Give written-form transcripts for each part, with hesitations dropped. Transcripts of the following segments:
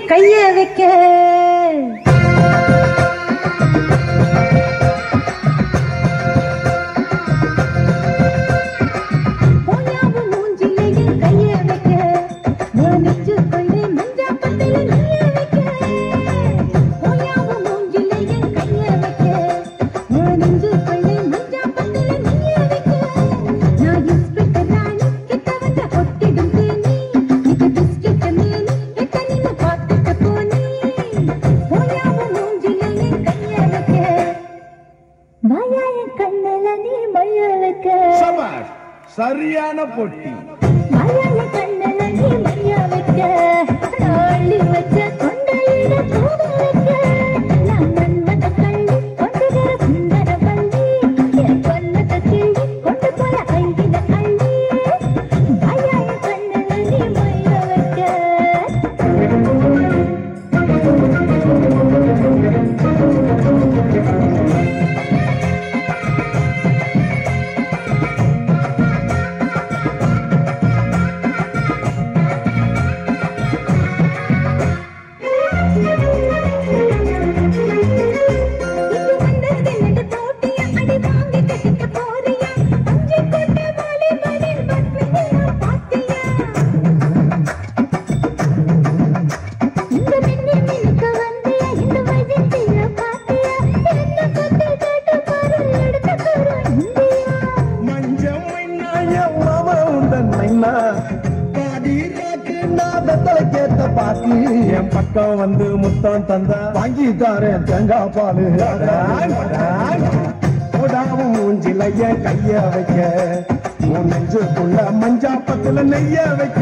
கைய வைக்க சரியான பொட்டி மயான கண்ணல நீ மையா வைக்க நாளி வச்ச கொண்டையிட பூவ வைக்க நான் மன்மத கள்ளி கொண்டு வர சுந்தர பள்ளி என் கொல்லத கிள்ளி கொண்டு போல அள்ளின அள்ளி மயான கண்ணல நீ மையா வைக்க என் பக்கம் வந்து முத்தம் தந்தா வாங்கி தாரேன் தேங்காய் பாலு போடாவும் மூஞ்சில என் கைய வைக்க உன் நெஞ்சுக்குள்ள மஞ்சாப்பத்துல நெய்ய வைக்க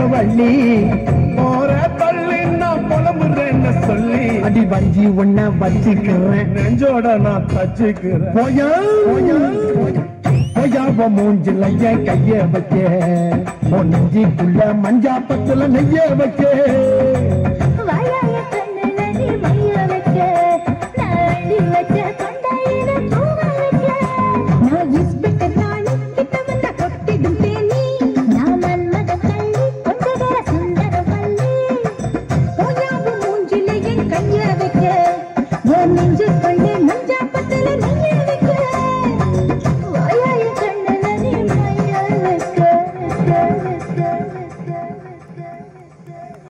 வள்ளி போற பள்ளி நான் புலம்புறேன்னு சொல்லி அடி வஞ்சி ஒன்ன வச்சுக்கிறேன் நெஞ்சோட நான் தச்சுக்கிறேன் போயா போயாவ மூஞ்சில என் கைய வைக்க நெஞ்சிக்குள்ள மஞ்சாப்பத்துல நெய்ய வைக்க